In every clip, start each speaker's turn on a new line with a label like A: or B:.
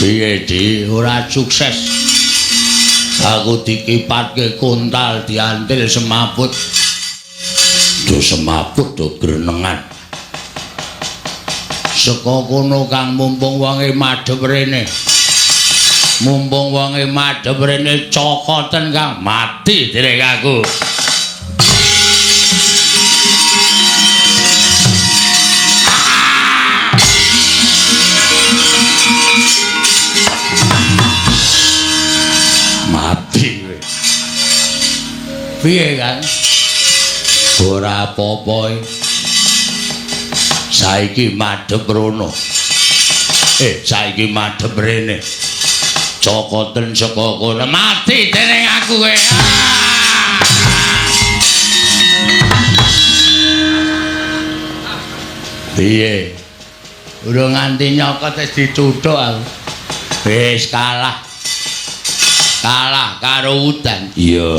A: Piye di ora sukses. Aku dikipatke kontal diantil semaput. Do semaput do grenengan. Saka kono Kang mumpung wonge madhep rene. Mumpung wonge madhep rene cokoten Kang mati derek aku. Piye kan? Ora apa-apa. Saiki madhep rono. Saiki madhep rene. Cokoten saka kono mati dening aku kowe. Piye? Urung nganti nyokot wis dicuthuk aku. Wis kalah. Kalah karo udan. Iya.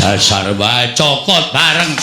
A: Dasar wae cokot bareng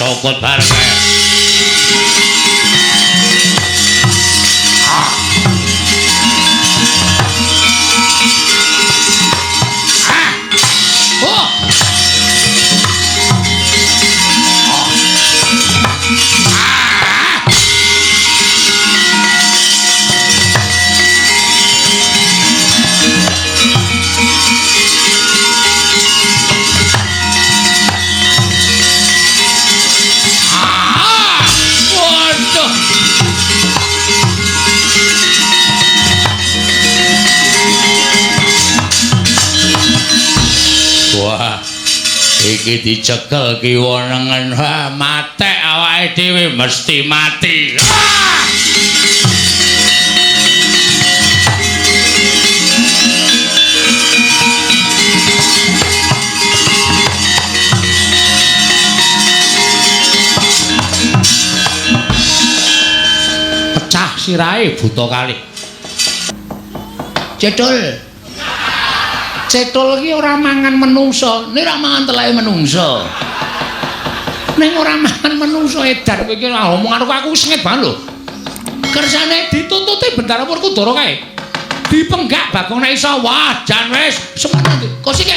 A: iki dicekel kiwa nengen matek awake dhewe mesti mati. Pecah sirahe buta kali. Cetul iki ora mangan menungso, nek ora mangan teleke menungso. Ning ora mangan menungso edar kowe iki omongan aku sengit banget lho. Kersane ditututi Bendara Werkudara kae. Dipenggak Bagong nek iso wah jan wis semono. Kosike.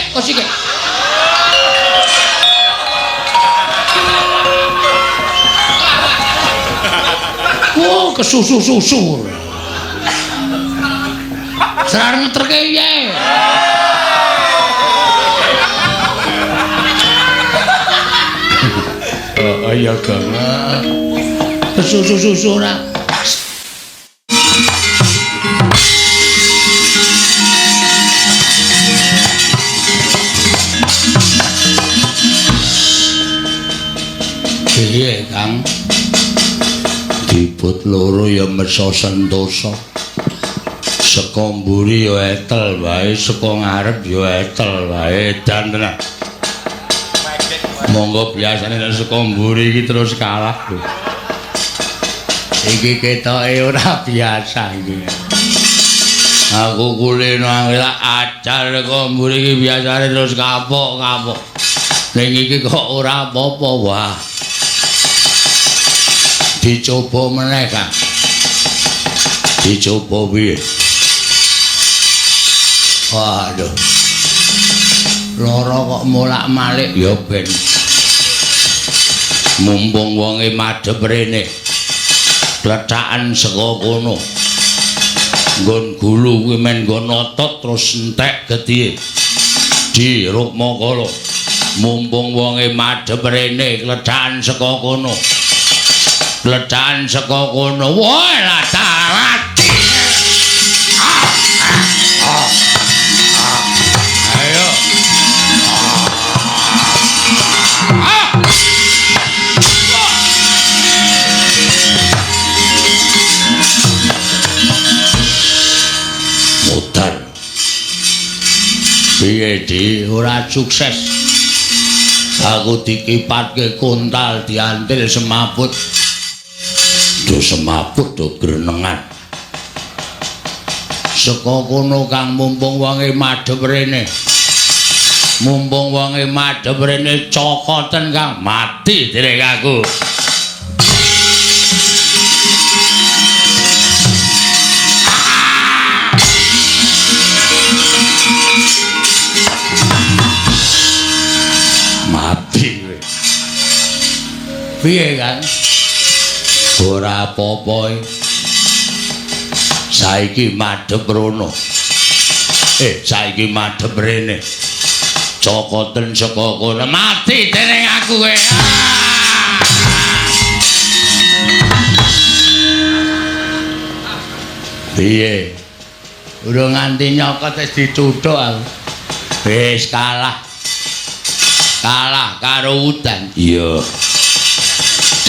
A: Oh, kesusu-susu. Sareng ngeterke piye? Ayo Kang. Susu ora. Piye Kang? Dibut loro ya mesa sentosa. Saka mburi ya etel wae, saka ngarep ya etel wae dan tenan. Monggo biasane nek saka mburi iki terus kalah lho. Iki ketoke ora biasa iki. Aku kulino angela acar kok mburi iki biasane terus kapok. Ning iki kok ora apa-apa wah. Dicoba meneh Kang. Dicoba piye? Waduh. Loro kok molak-malik ya ben. Mumpung wonge madhep rene. Klethakan saka kono. Nggon gulu kuwi men nggon otot terus entek gedhe. Di Rukmakala. Mumpung wonge madhep rene klethakan saka kono. Klethakan saka kono. Wah, latarat. Ayo. Piye di ora sukses. Aku dikipatke kontal diantil semaput. Do semaput do grenengan. Saka kono Kang mumpung wonge madhep rene. Mumpung wonge madhep rene cokoten Kang mati derek aku. piye kan ora apa-apa saiki madhep rono saiki madhep rene cokoten saka kono mati dening aku kowe piye urung nganti nyokot wis dicuthuk aku wis kalah karo udan iya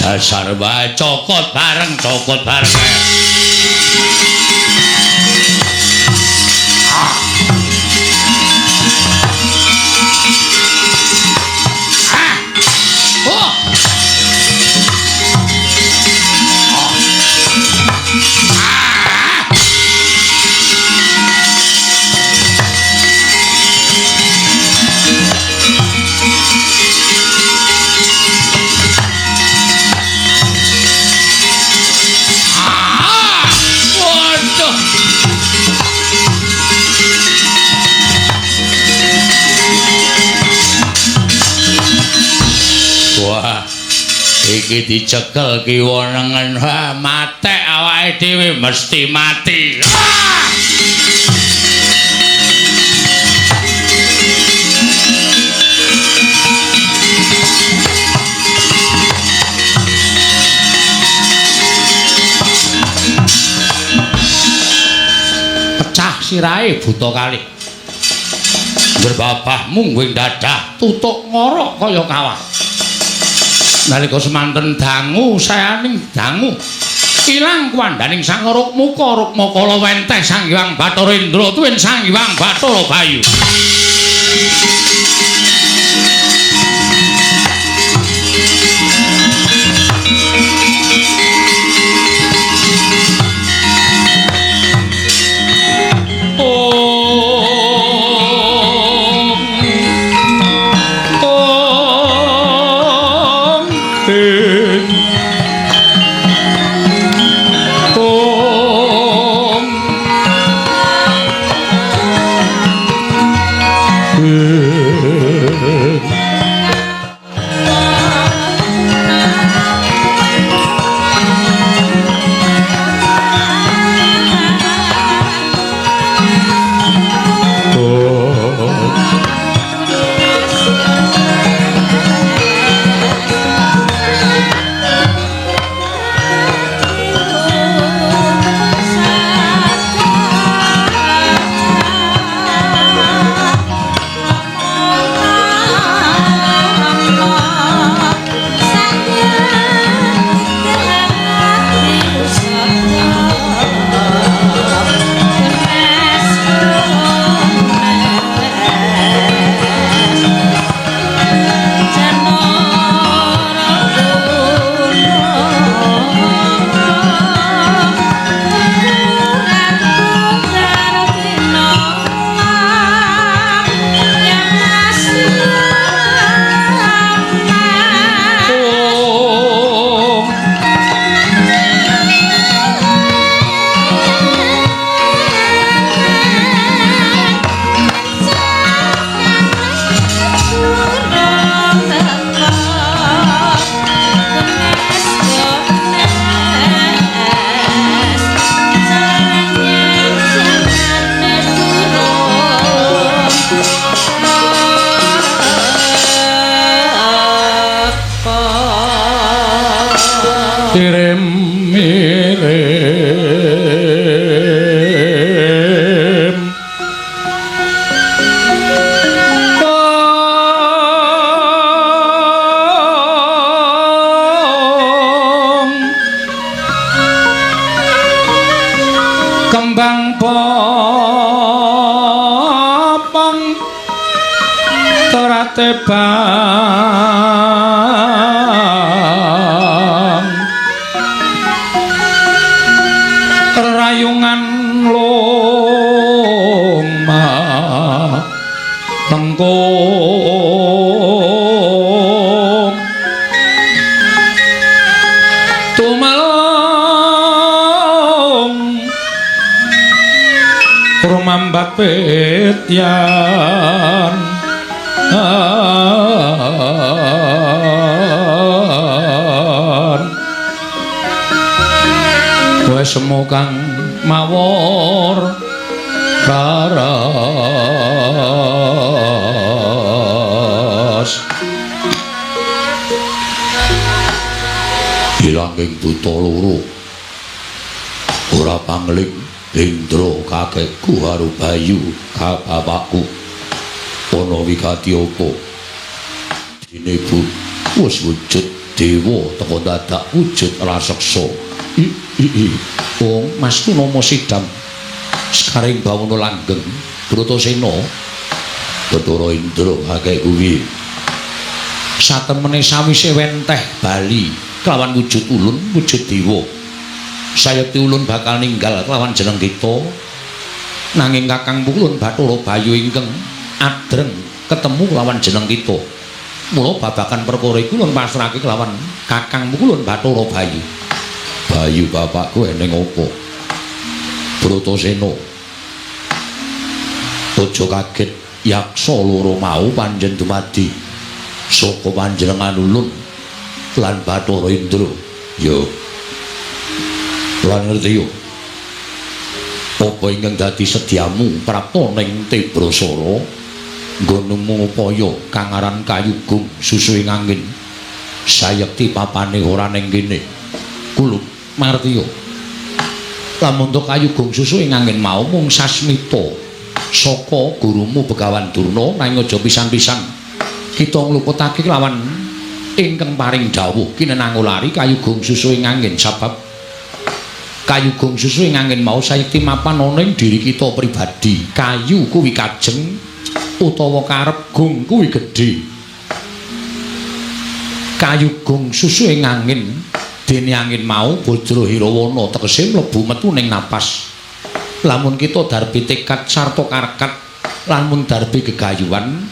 A: dasar wae cokot bareng iki dicekel kiwa nengen matek awake dhewe mesti mati pecah sirahe buta kalih berbabah mungguing dadah tutuk ngorok kaya kawah nalika semanten dangu sayaning dangu ilang kuwandaning sang rukmuka kala wenteh Sang Hyang Bathara Indra tuwin Sang Hyang Bathara Bayu
B: tebang rayungan loma tengkung tumalong rumambat petyan.
A: Ora.
B: 「wesemu kang mawor karas
A: ilanging buta loro ora pangling Indra kakekku karo Bayu ka bapakku ana wigati apa dene Bu wis wujud dewa teka dadak wujud raseksa wong Mas Nomo Sidam sekaring bawana langgeng Bratasena Bathara Indra kakekku kuwi satemene sawise wenteh bali kelawan wujud ulun wujud dewa sayekti ulun bakal ninggal kelawan jeneng kita nanging Kakang Ulun Bathara Bayu ingkang adreng ketemu kelawan jeneng kita mula babagan perkara iku ulun pasrahake kelawan Kakang Ulun Bathara Bayu Bayu bapakku eneng apa Bratasena aja kaget yaksa loro mau panjen dumadi saka panjenengan ulun lan Bathara Indra yo lan ngerti yo apa ingkang dadi sediamu prapta ning Tebrasara nggonmu upaya kang aran kayugung susu ing angin sayekti papane ora ning kene kulo marti yo lamun to kayugung susu ing angin mau mung sasmita saka gurumu Begawan Durna nanging aja pisan-pisan kita ngluputake lawan ingkang paring dawuh kinenangulari kayugung susu ing angin sabab kayugung susu ing angin mau sayekti mapan ana ing diri kita pribadi kayu kuwi kajeng utawa karep gung kuwi gedhe kayugung susu ing angin dene angin mau Bajra Hirawana tegese mlebu metu ning napas lamun kita darbi tekad sarta karekat lamun darbi gegayuhan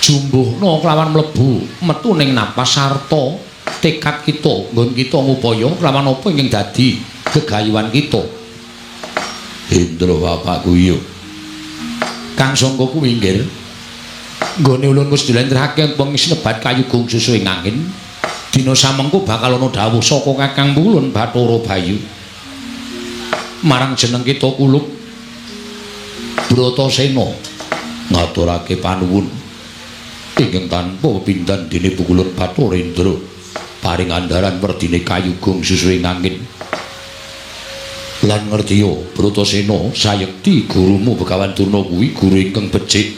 A: jumbuhna kelawan mlebu metu ning napas sarta tekad kita nggon kita ngupaya kelawan apa ingkang dadi gegayuhan kita Indra bapakku yo kang sangka kuwi nggih nggone ulun wis dilentrehake pengis nebat kayugung susu ing angin dina samengko bakal ana dawuh saka Kakang Ulun Bathara Bayu marang jeneng kita kuluk Bratasena ngaturake panuwun ingkang tanpa pepindhan dene Ulun Bathara Indra paring andaran werdine kayugung susu ing angin lan ngertiya Bratasena sayekti gurumu Begawan Durna kuwi guru ingkang becik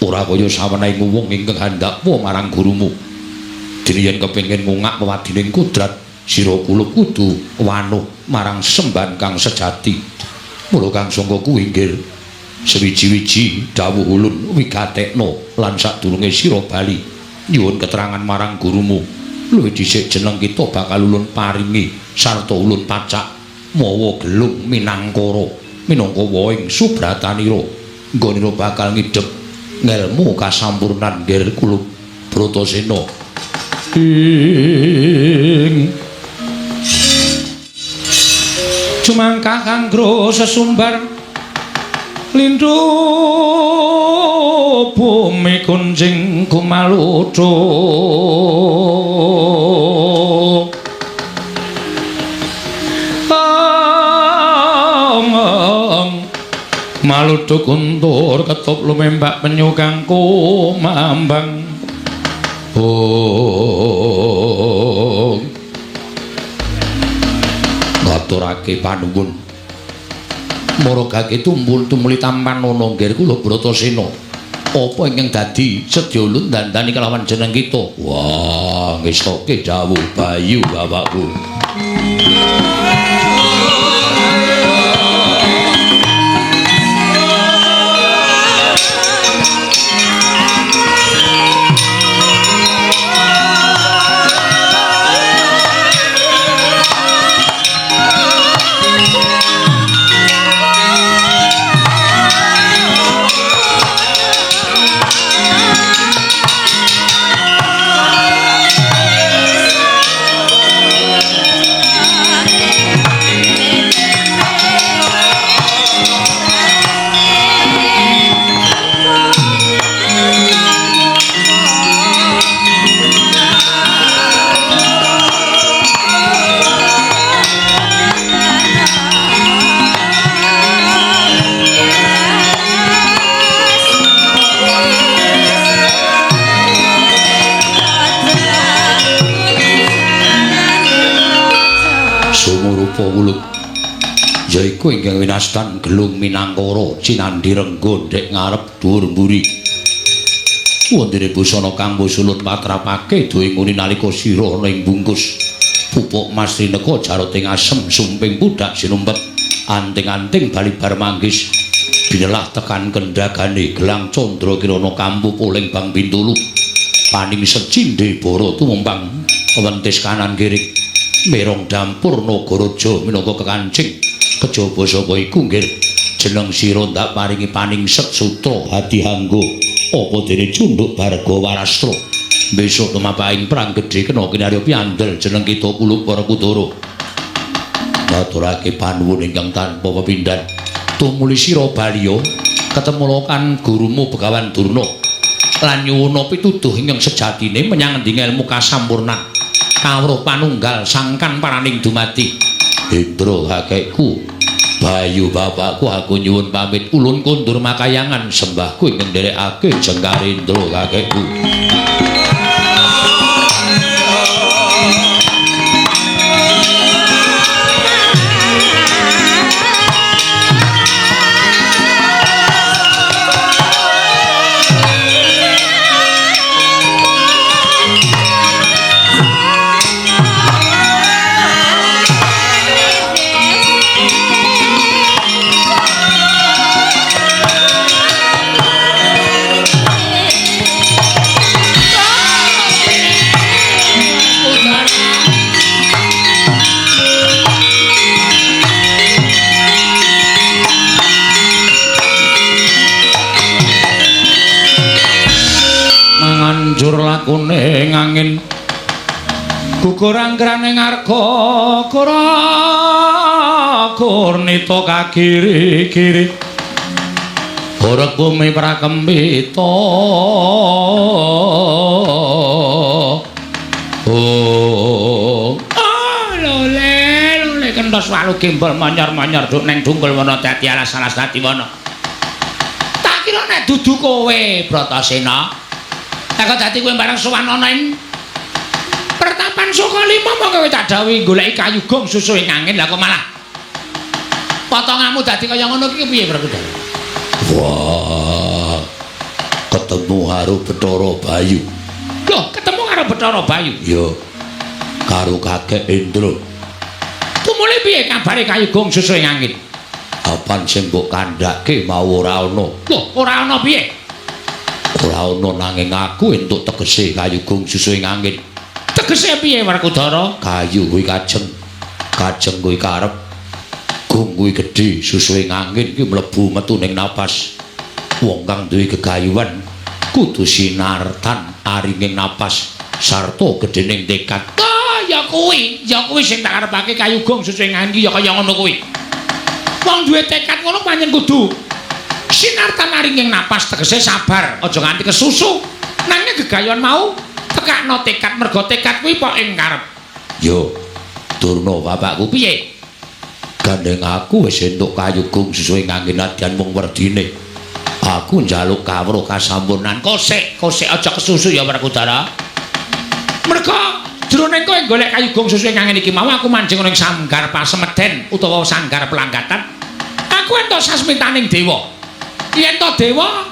A: ora kaya sawenehing wong ingkang handakwa marang gurumu dene yen kepengin ngungak wadining kodrat sira kula kudu wanuh marang semban kang sejati mula kang sangka kuwi nggih sewiji-wiji dawuh ulun wigatekna lan sadurunge sira bali nyuwun keterangan marang gurumu luwih dhisik jeneng kita bakal ulun paringi sarta ulun pacak mawa gelung minangkara minangka waing subratanira nggonira bakal ngidhep ngelmu kasampurnan nggih kula Bratasena
B: cumangkah kanggo sesumbar lindhu bumi kunjing kumalutho malutho kuntur ketup lumembak penyu kang kumambang
A: ngaturake panuwun maragake tumpul tumuli tampan ana nggih kula Bratasena apa ingkang dadi sedya ulun dandani kelawan jeneng kita wah ngestoke dawuh Bayu bapakku iku inggih winastan gelung minangkara cinandhi renggo ndek ngarep dhuwur mburi. Wondene busana kang musulut patrapake duwe nguni nalika sira ana ing bungkus. Pupuk Mas Rineka jaroting asem sumping pudak sinumpet. Anting-anting balibar manggis. Binelah tekan kendhagane gelang candra kirana kampu poling bang pintulu. Paning secindhe bara tumumpang wentis kanan kiri. Merong dampur Nagaraja minangka kekancing. Kejaba sapa iku nggih jeneng sira ndak paringi paning set sutra hadi hanggo apa dene cunduk Barga Warastra. Besok tumapaing perang gedhe kena kinarya piandel jeneng kita kuluk para kudara. Maturake panuwun ingkang tanpa pepindhan. Tumuli sira Baliya ketemu lokan gurumu Begawan Durna lan nyuwuna pituduh ingkang sejatine menyang endi ilmu kasampurnan. Kawruh panunggal sangkan paraning dumati. Hendra kakekku, Bayu bapakku, aku nyuwun pamit ulun kondur makayangan sembahku ingkang nderekake Jengkarendra kakekku. Njur lakune ngangin gugur anggrane ngarga kurnita kagiri-giri borek bumi prakempita lole kenthos walu gembol monyor-monyor duk neng dungkul wana dadi alas-alas dadi wana tak kira nek dudu kowe Bratasena. Kok dadi kowe bareng sowan ana ing pertapan Sukalima monggo kowe tak dawuhi goleki kayu gong susu ing angin lah kok malah potonganmu dadi kaya ngono iki piye Brakudara? Wah. Ketemu karo Bathara Bayu. Loh, ketemu karo Bathara Bayu? Yo. Karo kakek Indra. Tumuli piye kabare kayu gong susu ing angin? Apan sing mbok kandhake mau ora ana. Loh, ora ana piye? Ora ana nanging aku entuk tegese kayu gong susu ing angin. Tegese piye Werkudara? Kayu kuwi kajeng. Kajeng kuwi karep. Gong kuwi gedhe, susu ing angin iki mlebu metu ning napas. Wong kang duwe gegayuhan kudu sinartan aringing napas sarta gedhening tekad. Ya kuwi sing tak arepake kayu gong susu ing angin ya kaya ngono kuwi. Wong duwe tekad ngono pancen kudu sinartan aringing napas tegese sabar aja nganti kesusu nanging gegayuhan mau tekakno tekad mergo tekad kuwi pok ing karep. Yo Durna bapakku piye? Gandeng aku wis entuk kayu gong susu ing angin nadyan mung werdine. Aku njaluk kawruh kasampurnan. Kosek aja kesusu ya Werkudara. Mergo jroning kowe golek kayu gong susu ing angin iki mau aku manjing ning sanggar pasemeden utawa sanggar pelanggatan. Aku entuk sasmitaning dewa. Yen to dewa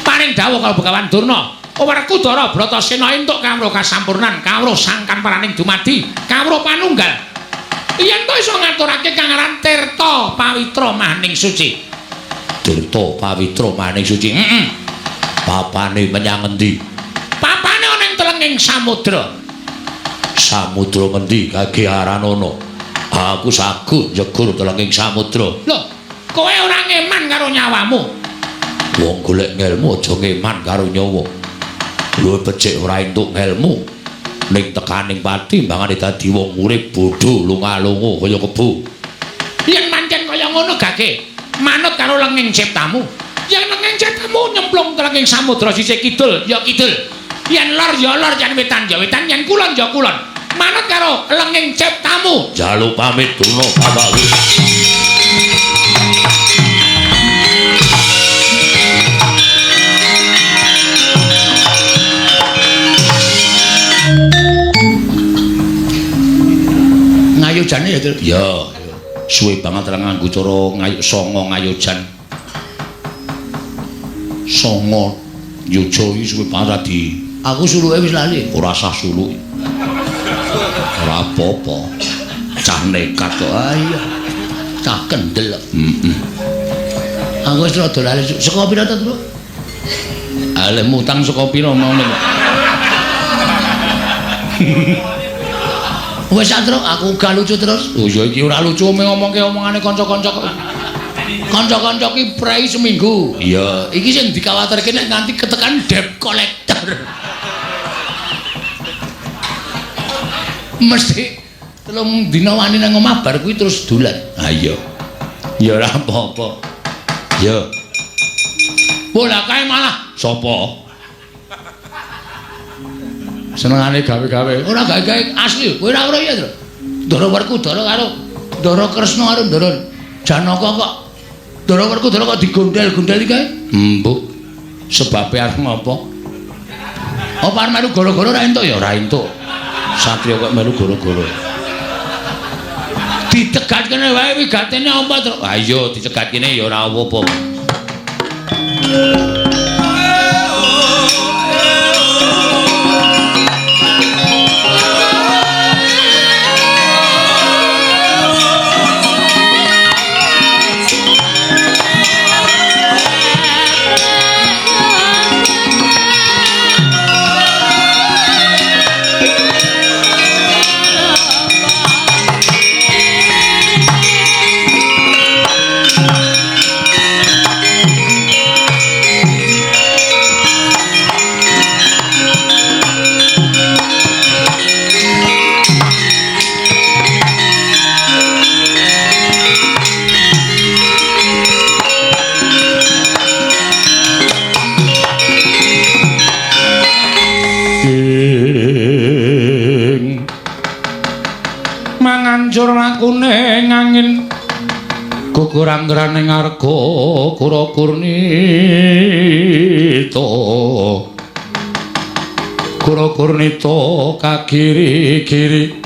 A: paring dawuh karo Begawan Durna, Werkudara Bratasena entuk kawruh kasampurnan, kawruh sangkan paraning dumadi, kawruh panunggal. Yen to iso ngaturake kang aran Tirta Pawitra Maning Suci. Tirta Pawitra Maning Suci. Papane menyang endi? Papane ana ing telenging samudra. Samudra ngendi kagiaran ana? Aku sagut njegur telenging samudra. Lho, kowe ora ngeman karo nyawamu. Wong golek ngelmu aja ngeman karo nyawa. Luwih becik ora entuk ngelmu. Ning tekaning pati mbangane dadi wong urip bodho lunga-lunga kaya kebo. Yen pancen kaya ngono gage, manut karo lenging ciptamu. Yen lenging ciptamu nyemplung telenging samudra sisih kidul ya kidul. Yen lor ya lor, yen wetan ya wetan, yen kulon ya kulon. Manut karo lenging ciptamu. Jaluk pamit Durna bapakku. Ngayujane ya, Dur. Ya. Suwe banget ra nganggo cara songo ngayojan. Songo yoja iki suwe banget di.
C: Aku suluke wis lali.
A: Ora sah suluk. Ora apa-apa. Cah nekat kok.
C: Ah iya. Cah kendel. Aku wis rada lali. Saka pira to, Tru?
A: Ale mutang saka pira mau nek.
C: Wes Tru, aku gak lucu terus.
A: Oh ya iki ora lucu ngomongke omongane kanca-kanca kok.
C: Kanca-kanca ki prei seminggu.
A: Iya,
C: Iki sing dikhawatirke nek nganti ketekan debt collector. Mesti telung dina wani nang omah bar kuwi terus dolan.
A: ha iya. Ya ora apa-apa. Ya.
C: Bola kae malah
A: Sapa?
C: senengane gawe-gawe. Ora gawe-gawe asli. Kowe ora ora ya, Tru. Ndara Werkudara karo Ndara Kresna karo Ndara Janaka kok. Ndara Werkudara kok digondel-gondel iki kae?
A: Mbok. Sebabe arep apa?
C: Apa arep melu gara-gara ora entuk ya?
A: Ora entuk. Satriya kok melu gara-gara.
C: Dicegat kene wae wigatene apa, Tru?
A: Ha iya dicegat kene ya ora apa-apa.
B: Mangancur lakune ngangin kukuranggraning arga Kura Kurnita kagiri-giri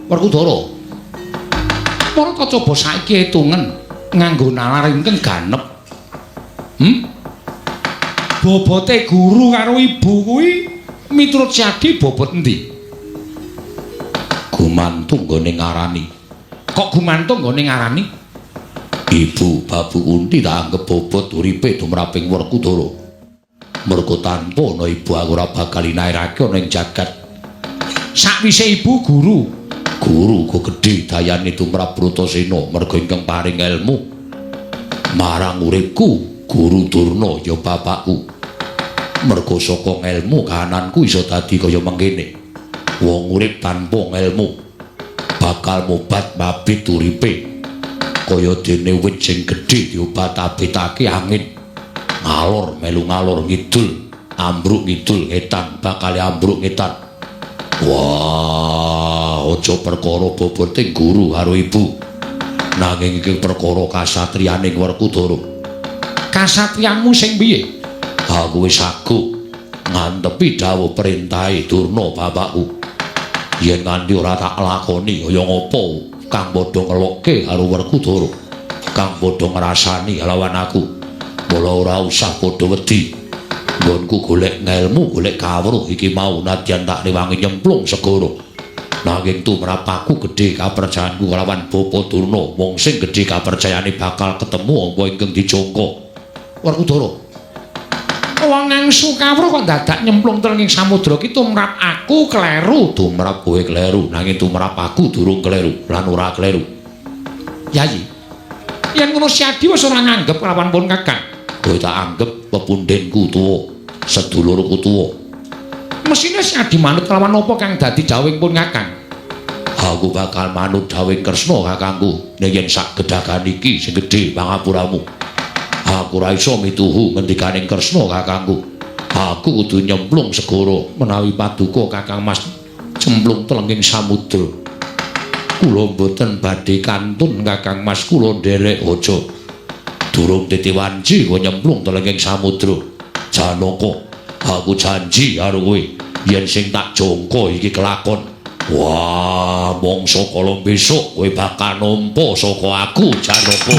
C: Werkudara.
B: Para coba saiki etungen nganggo nalar ingkang ganep. Bobote guru karo ibu kuwi miturut Syadi bobot endi?
A: Gumantung nggone ngarani.
B: Kok gumantung nggone ngarani?
A: Ibu babu Kunti tak anggap bobot uripe tumraping Werkudara. Merga tanpa ana ibu aku ora bakal inairake ana ing jagat.
B: Sakwise ibu guru
A: kok gedhe dayane tumrap Bratasena merga ingkang paring ilmu marang uripku. Guru Durna ya bapakku. Merga saka ilmu kahananku iso dadi kaya mengkene. Wong urip tanpa ilmu bakal mobat mabit uripe. Kaya dene wit sing gedhe diobat-abitake angin. Ngalor melu ngalor ngidul, ambruk ngidul ngetan, bakal ambruk ngetan. Wah, aja perkara bobote guru karo ibu. Nanging iki perkara kasatriyaning Werkudara.
B: Kasatriyamu sing piye?
A: Aku wis saguh ngantepi dawuh perintahe Durna bapakku. Yen nganti ora tak lakoni kaya ngopo kang padha ngelokke karo Werkudara, kang padha ngrasani lawan aku. Mula ora usah padha wedi. Nggonku golek ngelmu, golek kawruh iki mau nadyan tak rewangi nyemplung segara. Nanging tumrap aku gedhe kapercayaanku kelawan Bapa Durna, wong sing gedhe kapercayane bakal ketemu apa ingkang dijangka.
C: Werkudara.
B: Wong nang sukawruh kok dadak nyemplung teng ing samudra ki tumrap aku kleru.
A: Tumrap kowe kleru, nanging tumrap aku durung kleru lan ora kleru.
B: Yayi. Yen ngono Syadi wis ora nganggep lawan pun Kakang.
A: Kowe tak anggap pepundhenku tuwa, sedulurku tuwa.
B: Mesine Syadi manut lawan apa kang dadi dawuhing pun Kakang?
A: Aku bakal manut dawuhing Kresna kakangku. Nek yen sak gedhagan iki sing gedhe pangapuramu. Aku ora iso mituhu ngendikaning Kresna kakangku. Aku kudu nyemplung segara menawi paduka Kakang Mas cemplung telenging samudra. Kula mboten badhe kantun Kakang Mas, kula nderek aja. Durung dadi wanci kok nyemplung telenging samudra. Janaka Aku janji karo kowe yen sing tak jangka iki kelakon. Wah, mongso kala besok kowe bakal nampa saka aku Janaka.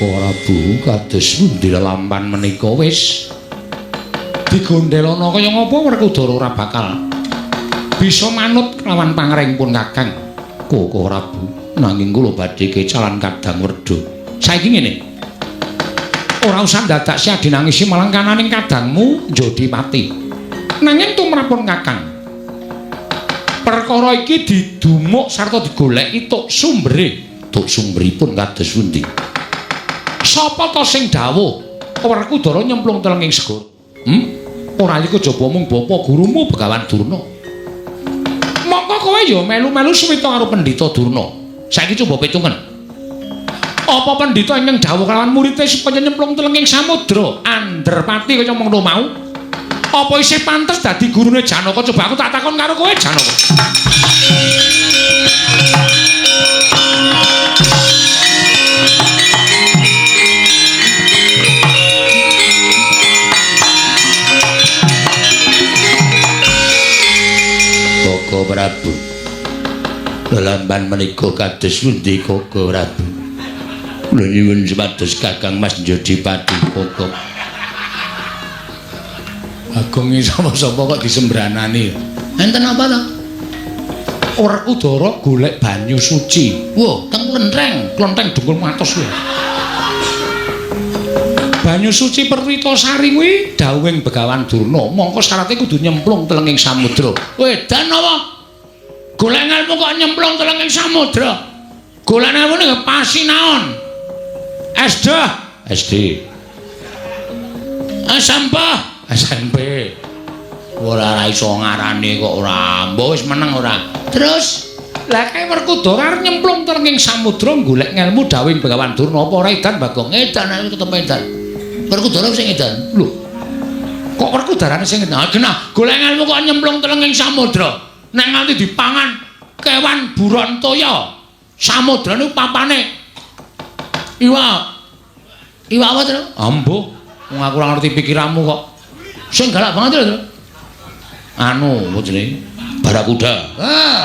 A: Prabu kados pundi lampahan menika wis digondelana kaya ngapa Werkudara ora bakal bisa manut lawan pangrengipun Kakang Koko Prabu nanging kula badhe kecalan Kadang Werda. Saiki ngene. Ora usah dadak siadi nangisi malang kananing kadangmu njodi mati. Nanging tumrapun Kakang. Perkara iki didumuk sarta digoleki tuk sumbere. Tuk sumberipun kados pundi? Sapa to sing dawuh Werkudara nyemplung telenging segara? Ora iku jaba mung bapa gurumu Begawan Durna. Mongko kowe ya melu-melu suwita karo Pendhita Durna. Saiki coba pitungen. Apa Pendhita ingkang dawuh kelawan muridé supaya nyemplung telenging samudra Andrapati kaya mengko mau? Apa isih pantes dadi gurune Janaka? Coba aku tak takon karo kowe Janaka. Koko Prabu. Lalamban menika kados pundi Koko Prabu? Kula nyuwun supados Kakang Mas Njodipati Koko. Agung iki sapa-sapa kok disembranani. Enten apa to? Werkudara golek banyu suci. Wah, teng Klenteng Dungkul Matos kuwi. Banyu suci Perwitasari kuwi dawuhing Begawan Durna, mongko syaratnya kudu nyemplung telenging samudra. Wedan apa? Golek ngelmu kok nyemplung telenging samudra? Golek ngelmu ning pasinaon. SD. SMP. Ora iso ngarani kok ora. Mbok wis meneng ora. Terus lah kae Werkudara arep nyemplung telenging samudra golek ngelmu dawuhing Begawan Durna apa ora edan Bagong? Edan aku ketemu edan. Werkudara sing edan. Lho. Kok Werkudarane sing edan? Genah, golek ngelmu kok nyemplung telenging samudra. Nek nganti dipangan kewan buron toya. Samudra niku papane iwak. Iwak apa to? Ambo. Wong aku ora ngerti pikiranmu kok. Sing galak banget lho. Anu, apa jenenge? Barakuda.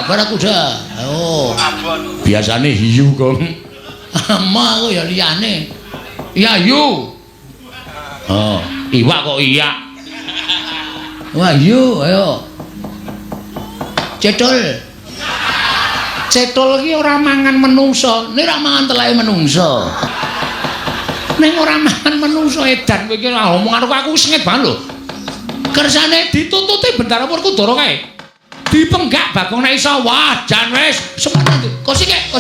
A: Barakuda. Oh. Biasane hiu, Kong. Ma aku ya liyane. Ya hiu. Oh, iwak kok iya. Wah, hiu, ayo. Cethul. Cethul iki ora mangan menungso, nek ora mangan teleke menungso. Ning ora mangan menungso edan kowe iki ngomong karo aku sengit banget lho. Kersane ditututi Bendara Werkudara kae. Dipenggak Bagong nek iso. Wah, jan wis semono. Kosike.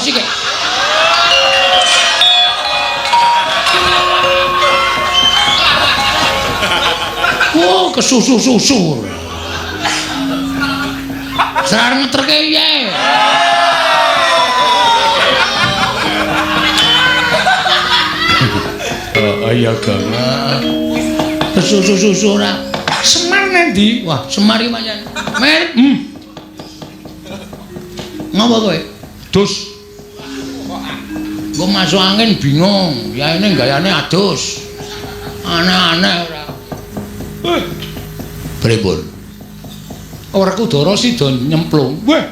A: Oh, kesusu-susu. Serar ngeterke iye. Oh, iya, Gang. Kesusu-susu ora. Semar nendi? Wah, Semar iki pancen. Mer. Ngapa kowe? Dus. Engko masuk angin bingung. Ya ini gayane adus. Aneh-aneh ora. Pripun? Werkudara sida nyemplung. Wah.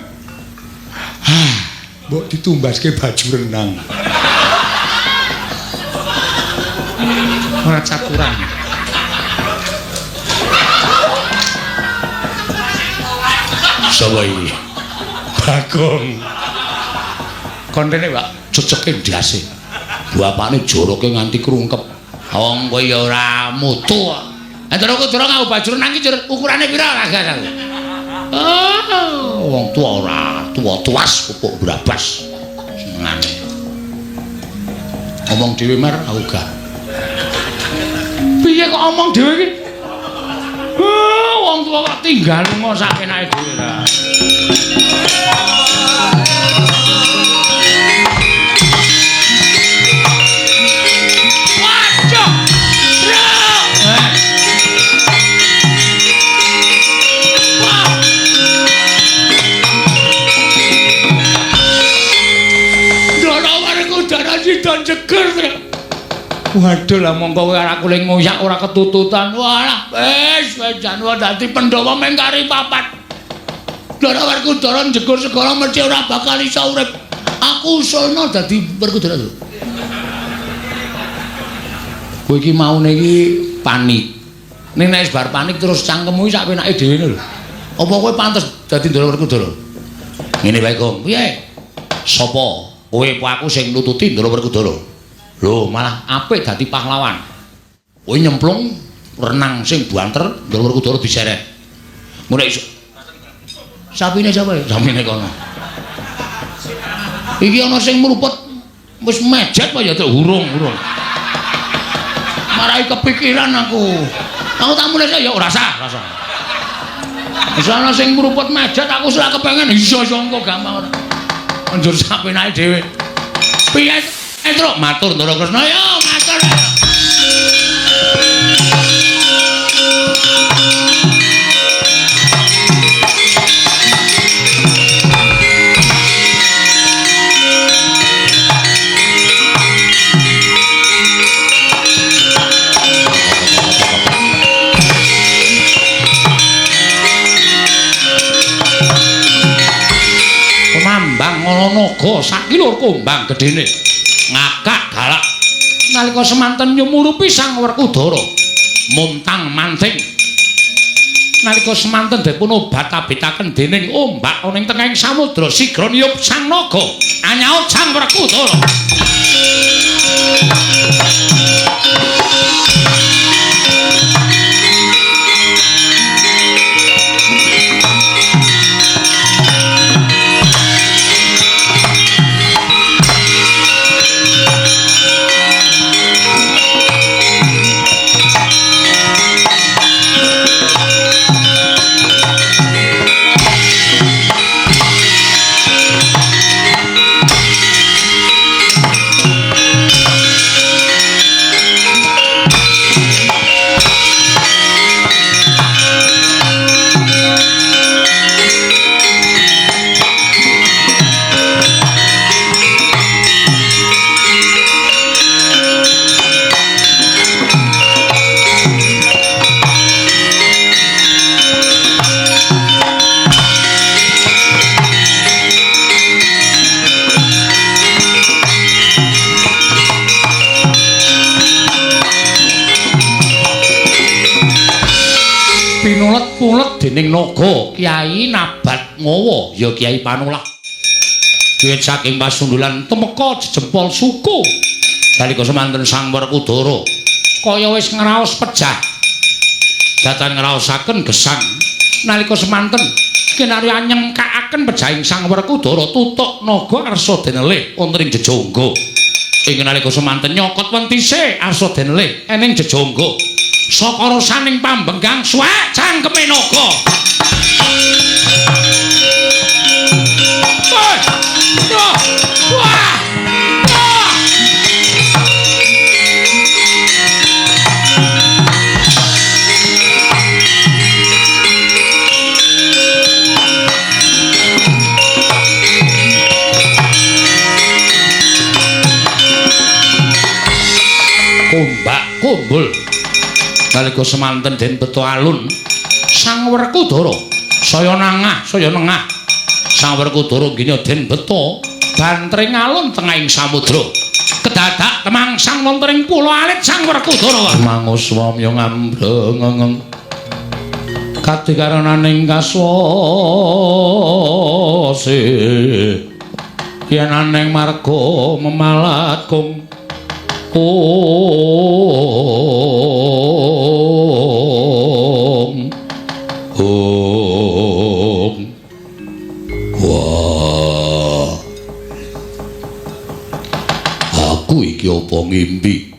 A: Mbok ditumbaske baju renang. Ora cakuran. Sapa iki? Bagong. Kontene, Pak, coceke ndase. Bapakne joroke nganti krungkep. Wong kowe ya ora mutu kok. Antara Werkudara nganggo baju renang iki ukurane pira ragas aku? Oh, wong tuwa ora, tuwa-tuwas pupuk brabas. Senengane. Omong dhewe mar aku gak. Piye kok omong dhewe iki? Wong tuwa kok tinggal lunga sak enake dhewe ra.
C: Waduh lah mongko kowe ora kuling ngoyak ora ketututan. Walah, wis jan dadi Pandhawa mengkari papat. Ndara Werkudara njegur segara mesti ora bakal iso urip. Aku usulno dadi Werkudara. Kowe iki maune iki panik. Ning nek bar panik terus cangkemmu sak penake dhewe lho. Apa kowe pantes dadi Ndara Werkudara? Ngene wae, Gong. Piye? Sapa? Kowe apa aku sing nututi Ndara Werkudara? Lho, malah apik dadi pahlawan. Kowe nyemplung renang sing banter Ndara Werkudara diseret. Mulai iso. Sapine sapa ya? Sapine kono. Iki ana sing mrupet wis mejet apa ya hurung. Marai kepikiran aku. Aku tak mulai ya ora sah. Wis ana sing mrupet mejet aku ora kepengen iso engko gampang ora. Njur sapenake dhewe. Piye Truk matur Ndara Kresna ya matur. Naga sakilur kumbang gedene ngakak galak nalika semanten nyumurupi Sang Werkudara muntang manting nalika semanten dipun obat-abitaken dening ombak ana ing tengahing samudra sigra niyup sang naga anyaut Sang Werkudara. Pinulet-pulet dening naga Kyai Nabat Ngawa ya Kyai Panulah. Wiwit saking pasundulan temeka jempol suku nalika semanten Sang Werkudara kaya wis ngraos pejah datan ngraosaken gesang nalika semanten kinarya nyengkakaken pejahing Sang Werkudara tutuk naga arsa denelih wonten ing jejonggo ing nalika semanten nyokot wentise arsa denelih ening jejonggo saka rasaning pambenggang suwek cangkeme naga. Kumbak kumbul nalika semanten den beto alun Sang Werkudara saya nengah Sang Werkudara gina den beto bantring alun tengahing samudra kedadak temangsang wonten ing pulo alit Sang Werkudara manguswamya ngambreng kadikaraning kaswase yen aneng marga memalat kung wah aku iki apa ngimpi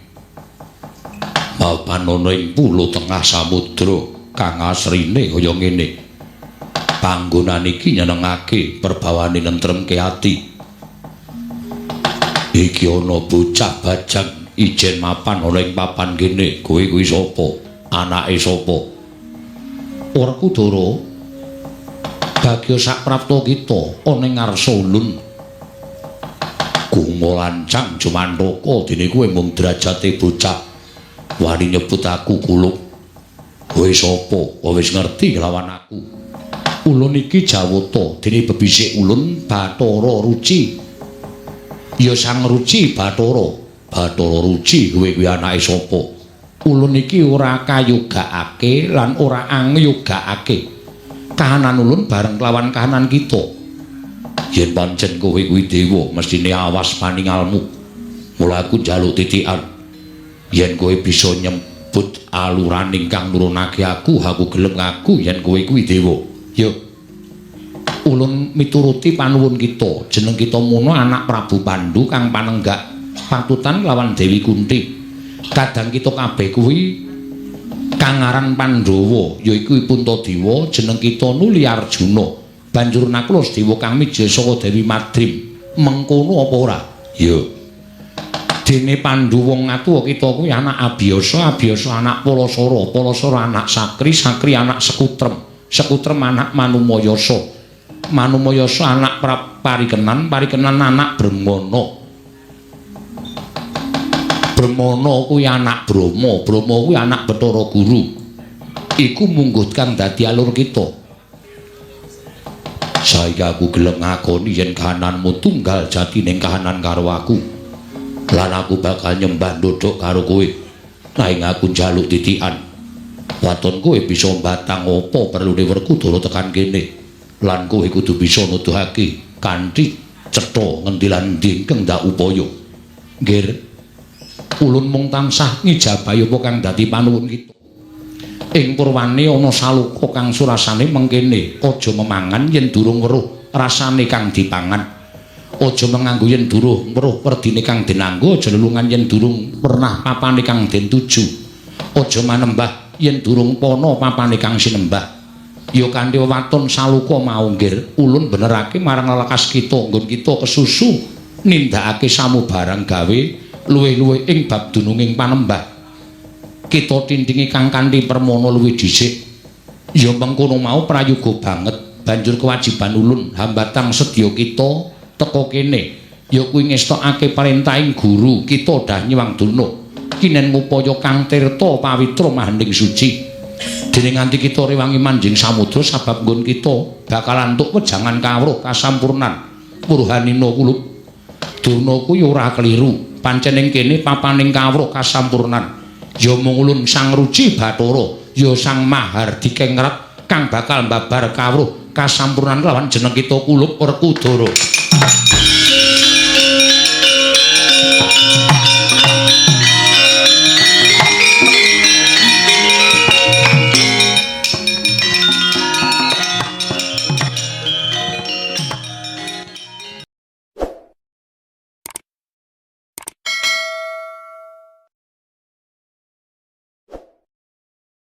C: mapan ana ing pulo tengah samudra kang asrine kaya ngene panggonan iki nyenengake perbawani nentremke ati iki ana bocah bajang ijen mapan ana ing papan kene kowe kuwi sapa anake sapa Werkudara bagya saprapta kita ana ing ngarsa ulun
A: Gungo lancang Jumantaka dene kowe mung derajate bocah wani nyebut aku Kuluk. Kowe sapa? Wis ngerti lawan aku. Ulun iki Jawata dene bebisik ulun Bathara Ruci. Ya Sang Ruci Bathara. Bathara Ruci kowe kuwi anake sapa? Ulun iki ora kayogakake lan ora angyogakake. Kahanan ulun bareng kelawan kahanan kita. Yen pancen kowe kuwi dewa, mestine awas paningalmu. Mula aku njaluk titikan. Yen kowe bisa nyebut aluran ingkang nurunake aku gelem ngaku yen kowe kuwi dewa. Ya. Ulun mituruti panuwun kita. Jeneng kita Muna anak Prabu Pandhu kang panenggak patutan lawan Dewi Kunti. Kadang kita kabeh kuwi kang aran Pandhawa, yaiku Puntadewa, jeneng kita Nuli Arjuna. Banjur Nakula Dewa kang mijil saka Dewi Madrim. Mengkono apa ora? Ya. Dene Pandhu wong atuwa kita kuwi anak Abiyasa, Abiyasa anak Palasara, Palasara anak Sakri, Sakri anak Sekutrem, Sekutrem anak Manumayasa, Manumayasa anak Parikenan, Parikenan anak Bremana. Bremana kuwi anak Brama, Brama kuwi anak Bathara Guru. Iku mungguh kang dadi alur kita. Saya aku gelem ngakoni yen kahananmu tunggal jati ning kahanan karo aku. Lan aku bakal nyembah ndodhok karo kowe. Nanging aku njaluk titikan. Waton kowe bisa mbatang apa perlune Werkudara tekan kene. Lan kowe kudu bisa nuduhake kanthi cetha ngendi lan ndi ingkang ndak upaya. Nggih. Ulun mung tansah ngijabahi apa kang dadi panuwun kita. Ing purwane ana saluka kang surasane mengkene, aja memangan yen durung weruh rasane kang dipangan. Aja menganggo yen durung weruh werdine kang dinanggo, aja lelungan yen durung pernah papane kang den tuju. Aja manembah yen durung pana papane kang sinembah. Ya kanthi waton saluka mau nggir, ulun benerake marang lelakas kita nggon kita kesusu nindakake samubarang gawe luwih-luwih ing bab dununging panembah. Kita tindingi kang kanthi permana luwih dhisik. Ya mengkono mau prayoga banget. Banjur kewajiban ulun hambatang sedya kita teka kene. Ya kuwi ngestokake perintahing guru kita dah nyuwang duna. Kinen ngupaya kang tirta pawitra mahaning suci. Dene nganti kita rewangi manjing samudra sabab nggon kita bakal antuk wejangan kawruh kasampurnan. Purhanina kulub. Duna kuwi ora keliru. Pancen ing kene papaning kawruh kasampurnan. Ya mung ulun Sang Ruci Bathara, ya Sang Mahardika Ngrat kang bakal mbabar kawruh kasampurnan lawan jeneng kita Kulub Werkudara.